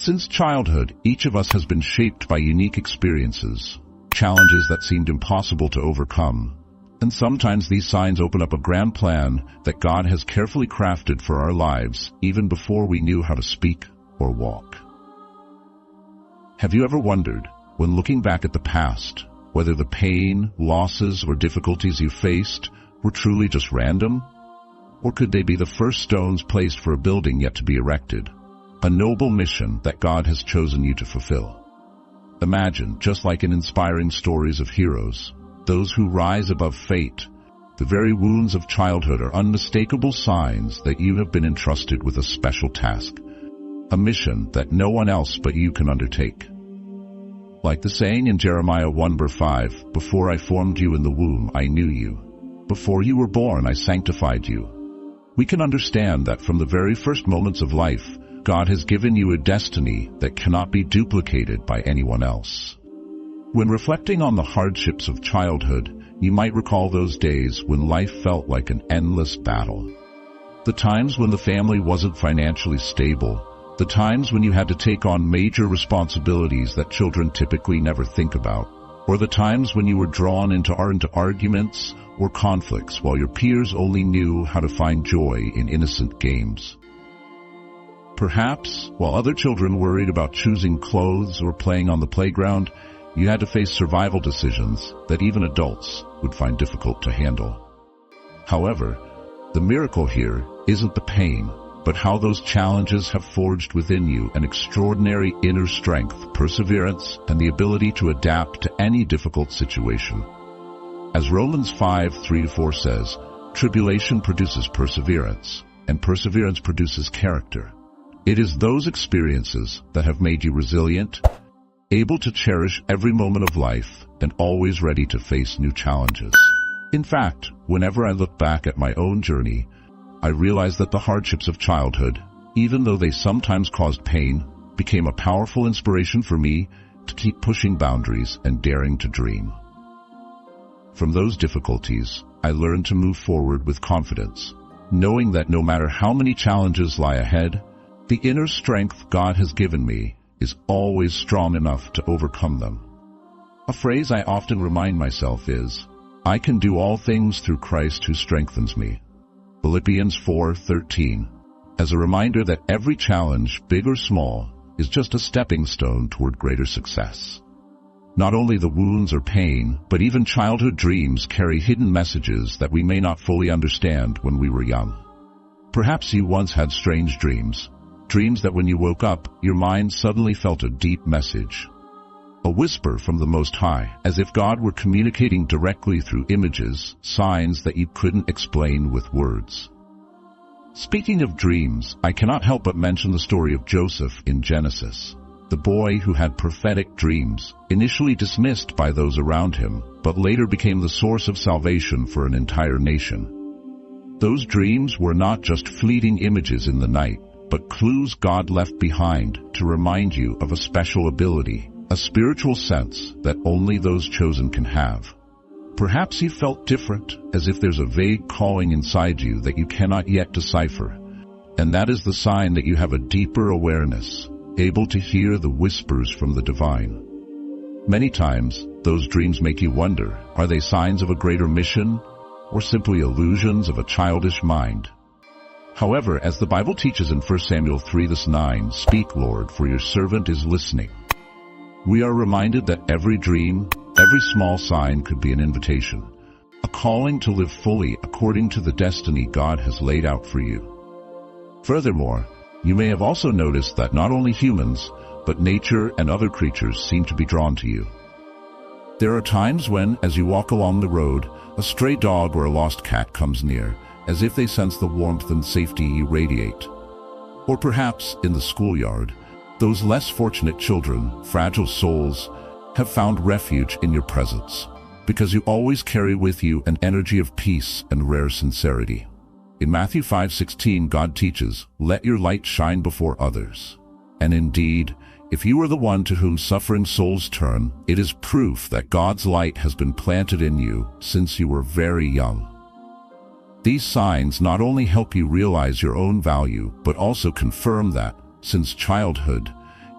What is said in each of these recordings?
Since childhood, each of us has been shaped by unique experiences, challenges that seemed impossible to overcome. And sometimes these signs open up a grand plan that God has carefully crafted for our lives, even before we knew how to speak or walk. Have you ever wondered, when looking back at the past, whether the pain, losses, or difficulties you faced were truly just random? Or could they be the first stones placed for a building yet to be erected? A noble mission that God has chosen you to fulfill. Imagine, just like in inspiring stories of heroes, those who rise above fate, the very wounds of childhood are unmistakable signs that you have been entrusted with a special task, a mission that no one else but you can undertake. Like the saying in Jeremiah 1:5, "Before I formed you in the womb, I knew you. Before you were born, I sanctified you." We can understand that from the very first moments of life, God has given you a destiny that cannot be duplicated by anyone else. When reflecting on the hardships of childhood, you might recall those days when life felt like an endless battle. The times when the family wasn't financially stable, the times when you had to take on major responsibilities that children typically never think about, or the times when you were drawn into arguments or conflicts while your peers only knew how to find joy in innocent games. Perhaps, while other children worried about choosing clothes or playing on the playground, you had to face survival decisions that even adults would find difficult to handle. However, the miracle here isn't the pain, but how those challenges have forged within you an extraordinary inner strength, perseverance, and the ability to adapt to any difficult situation. As Romans 5:3-4 says, tribulation produces perseverance, and perseverance produces character. It is those experiences that have made you resilient, able to cherish every moment of life, and always ready to face new challenges. In fact, whenever I look back at my own journey, I realize that the hardships of childhood, even though they sometimes caused pain, became a powerful inspiration for me to keep pushing boundaries and daring to dream. From those difficulties, I learned to move forward with confidence, knowing that no matter how many challenges lie ahead, the inner strength God has given me is always strong enough to overcome them. A phrase I often remind myself is, "I can do all things through Christ who strengthens me." Philippians 4:13, as a reminder that every challenge, big or small, is just a stepping stone toward greater success. Not only the wounds or pain, but even childhood dreams carry hidden messages that we may not fully understand when we were young. Perhaps you once had strange dreams that when you woke up, your mind suddenly felt a deep message. A whisper from the Most High, as if God were communicating directly through images, signs that you couldn't explain with words. Speaking of dreams, I cannot help but mention the story of Joseph in Genesis, the boy who had prophetic dreams, initially dismissed by those around him, but later became the source of salvation for an entire nation. Those dreams were not just fleeting images in the night, but clues God left behind to remind you of a special ability, a spiritual sense that only those chosen can have. Perhaps you felt different, as if there's a vague calling inside you that you cannot yet decipher, and that is the sign that you have a deeper awareness, able to hear the whispers from the divine. Many times, those dreams make you wonder, are they signs of a greater mission, or simply illusions of a childish mind? However, as the Bible teaches in 1 Samuel 3:9, "Speak, Lord, for your servant is listening." We are reminded that every dream, every small sign could be an invitation, a calling to live fully according to the destiny God has laid out for you. Furthermore, you may have also noticed that not only humans, but nature and other creatures seem to be drawn to you. There are times when, as you walk along the road, a stray dog or a lost cat comes near, as if they sense the warmth and safety you radiate. Or perhaps, in the schoolyard, those less fortunate children, fragile souls, have found refuge in your presence, because you always carry with you an energy of peace and rare sincerity. In Matthew 5:16, God teaches, "Let your light shine before others." And indeed, if you are the one to whom suffering souls turn, it is proof that God's light has been planted in you since you were very young. These signs not only help you realize your own value, but also confirm that, since childhood,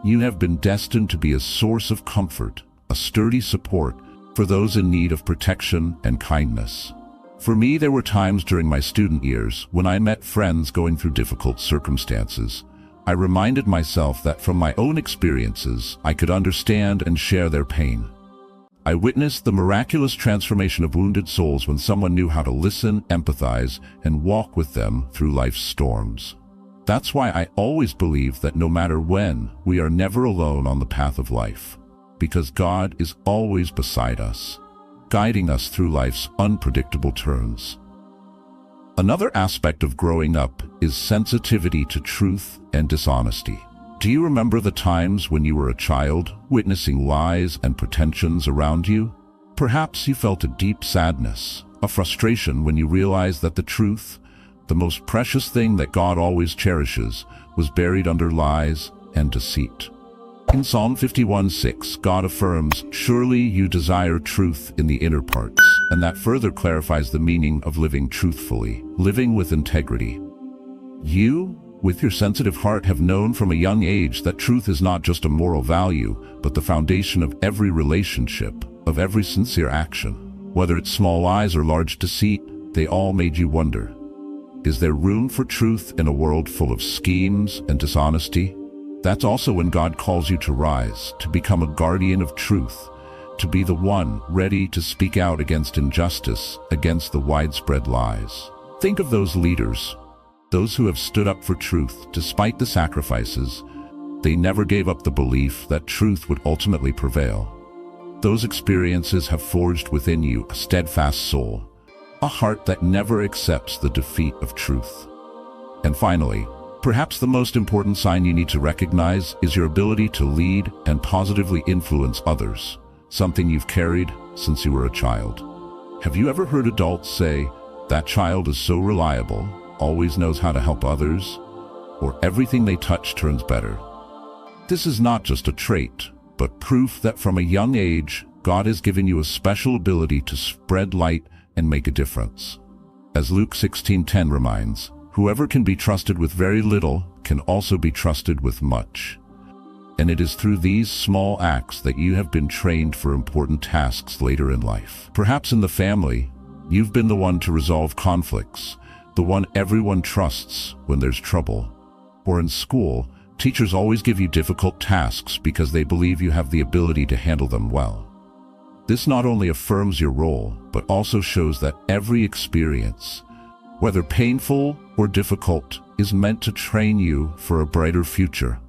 you have been destined to be a source of comfort, a sturdy support for those in need of protection and kindness. For me, there were times during my student years when I met friends going through difficult circumstances. I reminded myself that from my own experiences, I could understand and share their pain. I witnessed the miraculous transformation of wounded souls when someone knew how to listen, empathize, and walk with them through life's storms. That's why I always believe that no matter when, we are never alone on the path of life, because God is always beside us, guiding us through life's unpredictable turns. Another aspect of growing up is sensitivity to truth and dishonesty. Do you remember the times when you were a child, witnessing lies and pretensions around you? Perhaps you felt a deep sadness, a frustration when you realized that the truth, the most precious thing that God always cherishes, was buried under lies and deceit. In Psalm 51:6, God affirms, "Surely you desire truth in the inner parts," and that further clarifies the meaning of living truthfully, living with integrity. You, with your sensitive heart, have known from a young age that truth is not just a moral value, but the foundation of every relationship, of every sincere action. Whether it's small lies or large deceit, they all made you wonder, is there room for truth in a world full of schemes and dishonesty? That's also when God calls you to rise, to become a guardian of truth, to be the one ready to speak out against injustice, against the widespread lies. Think of those leaders, those who have stood up for truth despite the sacrifices. They never gave up the belief that truth would ultimately prevail. Those experiences have forged within you a steadfast soul, a heart that never accepts the defeat of truth. And finally, perhaps the most important sign you need to recognize is your ability to lead and positively influence others, something you've carried since you were a child. Have you ever heard adults say, "That child is so reliable, always knows how to help others," or "Everything they touch turns better"? This is not just a trait, but proof that from a young age, God has given you a special ability to spread light and make a difference. As Luke 16:10 reminds, whoever can be trusted with very little can also be trusted with much. And it is through these small acts that you have been trained for important tasks later in life. Perhaps in the family, you've been the one to resolve conflicts, the one everyone trusts when there's trouble. Or in school, teachers always give you difficult tasks because they believe you have the ability to handle them well. This not only affirms your role, but also shows that every experience, whether painful or difficult, is meant to train you for a brighter future.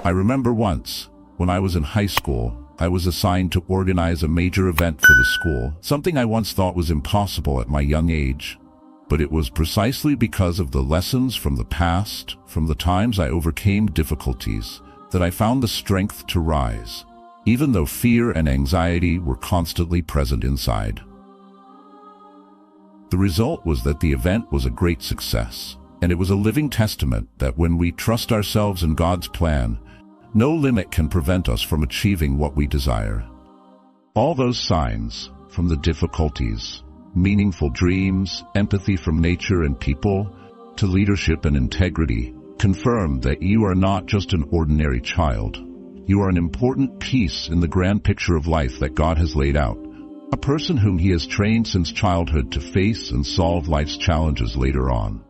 I remember once, when I was in high school, I was assigned to organize a major event for the school, something I once thought was impossible at my young age. But it was precisely because of the lessons from the past, from the times I overcame difficulties, that I found the strength to rise, even though fear and anxiety were constantly present inside. The result was that the event was a great success, and it was a living testament that when we trust ourselves in God's plan, no limit can prevent us from achieving what we desire. All those signs, from the difficulties, meaningful dreams, empathy from nature and people, to leadership and integrity, confirm that you are not just an ordinary child. You are an important piece in the grand picture of life that God has laid out, a person whom He has trained since childhood to face and solve life's challenges later on.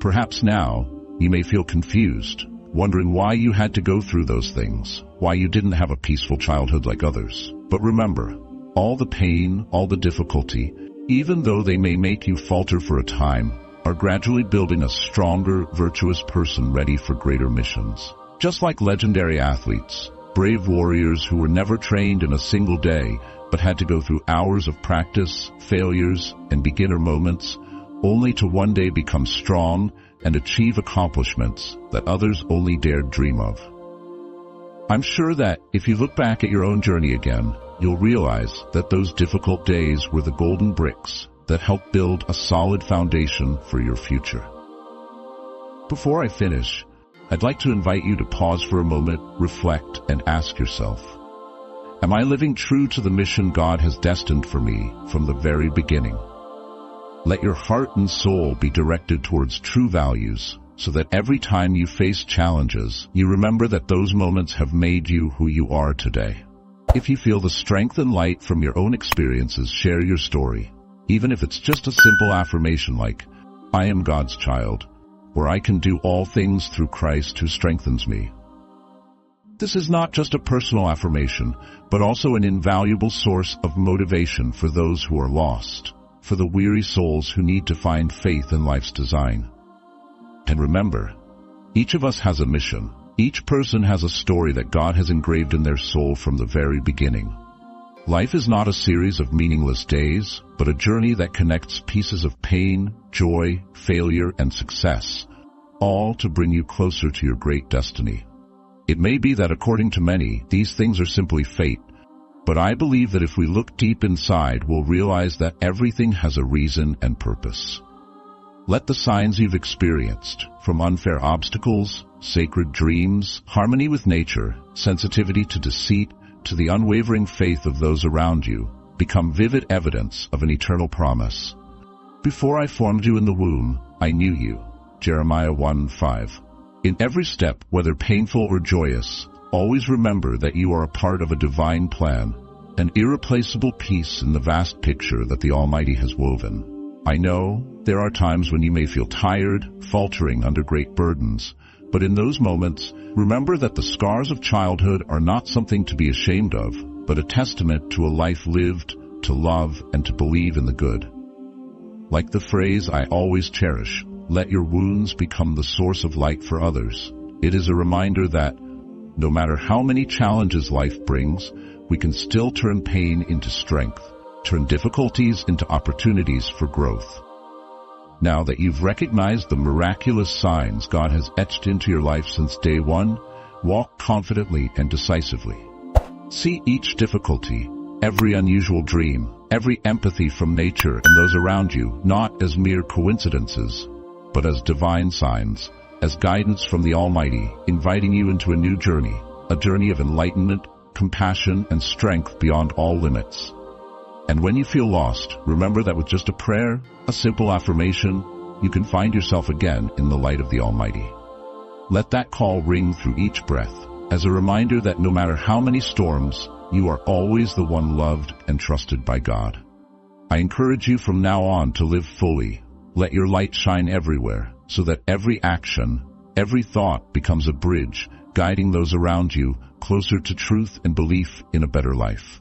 Perhaps now, you may feel confused, wondering why you had to go through those things, why you didn't have a peaceful childhood like others. But remember, all the pain, all the difficulty, even though they may make you falter for a time, are gradually building a stronger, virtuous person ready for greater missions. Just like legendary athletes, brave warriors who were never trained in a single day, but had to go through hours of practice, failures, and beginner moments, only to one day become strong and achieve accomplishments that others only dared dream of. I'm sure that if you look back at your own journey again, you'll realize that those difficult days were the golden bricks that helped build a solid foundation for your future. Before I finish, I'd like to invite you to pause for a moment, reflect, and ask yourself, am I living true to the mission God has destined for me from the very beginning? Let your heart and soul be directed towards true values, so that every time you face challenges, you remember that those moments have made you who you are today. If you feel the strength and light from your own experiences, share your story, even if it's just a simple affirmation like, "I am God's child," or "I can do all things through Christ who strengthens me." This is not just a personal affirmation, but also an invaluable source of motivation for those who are lost, for the weary souls who need to find faith in life's design. And remember, each of us has a mission. Each person has a story that God has engraved in their soul from the very beginning. Life is not a series of meaningless days, but a journey that connects pieces of pain, joy, failure, and success, all to bring you closer to your great destiny. It may be that according to many, these things are simply fate, but I believe that if we look deep inside, we'll realize that everything has a reason and purpose. Let the signs you've experienced, from unfair obstacles, sacred dreams, harmony with nature, sensitivity to deceit, to the unwavering faith of those around you, become vivid evidence of an eternal promise. "Before I formed you in the womb, I knew you." Jeremiah 1:5. In every step, whether painful or joyous, always remember that you are a part of a divine plan, an irreplaceable piece in the vast picture that the Almighty has woven. I know there are times when you may feel tired, faltering under great burdens, but in those moments, remember that the scars of childhood are not something to be ashamed of, but a testament to a life lived, to love, and to believe in the good. Like the phrase I always cherish, "Let your wounds become the source of light for others." It is a reminder that, no matter how many challenges life brings, we can still turn pain into strength, turn difficulties into opportunities for growth. Now that you've recognized the miraculous signs God has etched into your life since day one, walk confidently and decisively. See each difficulty, every unusual dream, every empathy from nature and those around you, not as mere coincidences, but as divine signs, as guidance from the Almighty, inviting you into a new journey, a journey of enlightenment, compassion, and strength beyond all limits. And when you feel lost, remember that with just a prayer, a simple affirmation, you can find yourself again in the light of the Almighty. Let that call ring through each breath, as a reminder that no matter how many storms, you are always the one loved and trusted by God. I encourage you from now on to live fully. Let your light shine everywhere, so that every action, every thought becomes a bridge, guiding those around you closer to truth and belief in a better life.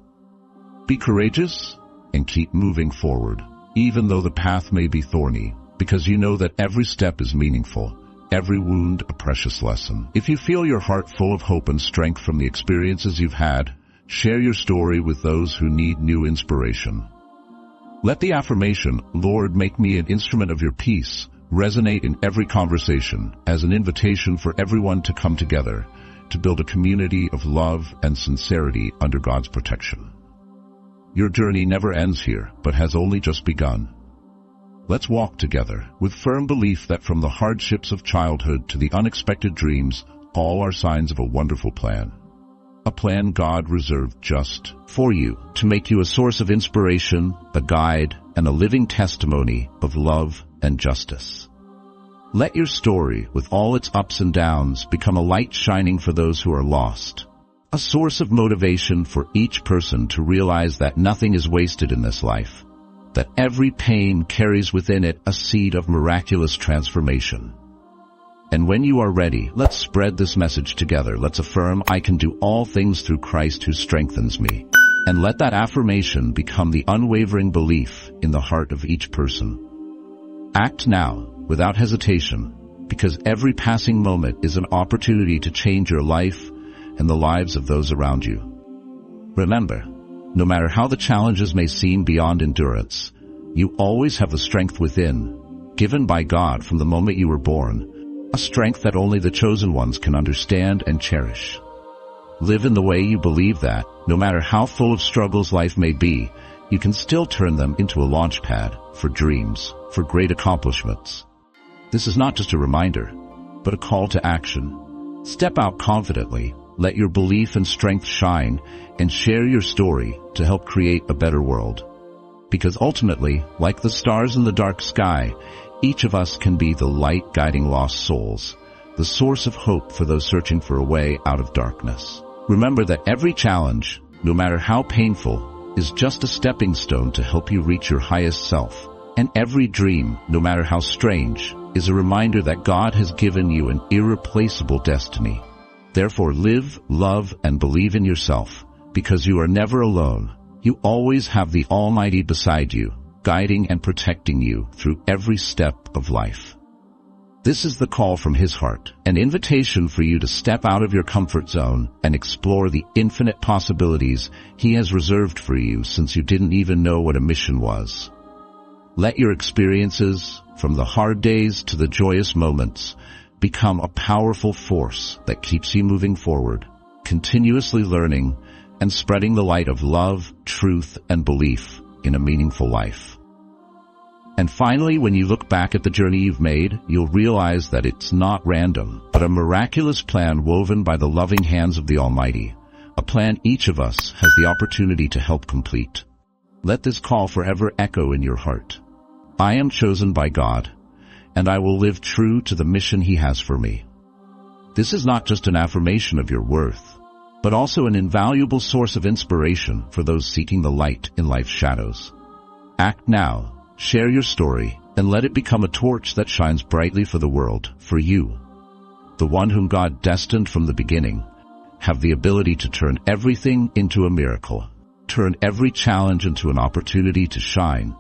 Be courageous and keep moving forward, even though the path may be thorny, because you know that every step is meaningful, every wound a precious lesson. If you feel your heart full of hope and strength from the experiences you've had, share your story with those who need new inspiration. Let the affirmation, "Lord, make me an instrument of your peace," resonate in every conversation as an invitation for everyone to come together, to build a community of love and sincerity under God's protection. Your journey never ends here, but has only just begun. Let's walk together, with firm belief that from the hardships of childhood to the unexpected dreams, all are signs of a wonderful plan. A plan God reserved just for you, to make you a source of inspiration, a guide, and a living testimony of love and justice. Let your story, with all its ups and downs, become a light shining for those who are lost, a source of motivation for each person to realize that nothing is wasted in this life, that every pain carries within it a seed of miraculous transformation. And when you are ready, let's spread this message together. Let's affirm, "I can do all things through Christ who strengthens me." And let that affirmation become the unwavering belief in the heart of each person. Act now, without hesitation, because every passing moment is an opportunity to change your life and the lives of those around you. Remember, no matter how the challenges may seem beyond endurance, you always have the strength within, given by God from the moment you were born, a strength that only the chosen ones can understand and cherish. Live in the way you believe that, no matter how full of struggles life may be, you can still turn them into a launch pad for dreams, for great accomplishments. This is not just a reminder, but a call to action. Step out confidently, let your belief and strength shine, and share your story to help create a better world. Because ultimately, like the stars in the dark sky, Each of us can be the light guiding lost souls, the source of hope for those searching for a way out of darkness. Remember that every challenge, no matter how painful, is just a stepping stone to help you reach your highest self. And every dream, no matter how strange, is a reminder that God has given you an irreplaceable destiny. Therefore, live, love, and believe in yourself, because you are never alone. You always have the Almighty beside you, guiding and protecting you through every step of life. This is the call from His heart, an invitation for you to step out of your comfort zone and explore the infinite possibilities He has reserved for you since you didn't even know what a mission was. Let your experiences, from the hard days to the joyous moments, become a powerful force that keeps you moving forward, continuously learning and spreading the light of love, truth, and belief in a meaningful life. And finally, when you look back at the journey you've made, you'll realize that it's not random, but a miraculous plan woven by the loving hands of the Almighty, a plan each of us has the opportunity to help complete. Let this call forever echo in your heart. I am chosen by God, and I will live true to the mission He has for me. This is not just an affirmation of your worth, but also an invaluable source of inspiration for those seeking the light in life's shadows. Act now. Share your story, and let it become a torch that shines brightly for the world, for you, the one whom God destined from the beginning, have the ability to turn everything into a miracle, turn every challenge into an opportunity to shine,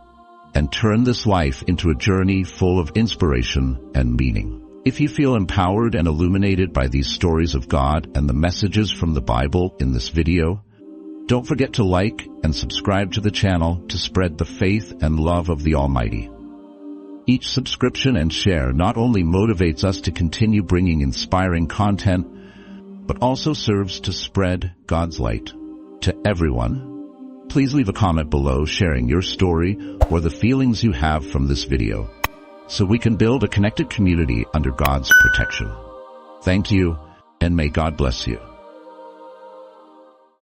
and turn this life into a journey full of inspiration and meaning. If you feel empowered and illuminated by these stories of God and the messages from the Bible in this video, don't forget to like and subscribe to the channel to spread the faith and love of the Almighty. Each subscription and share not only motivates us to continue bringing inspiring content, but also serves to spread God's light to everyone. Please leave a comment below sharing your story or the feelings you have from this video, so we can build a connected community under God's protection. Thank you, and may God bless you.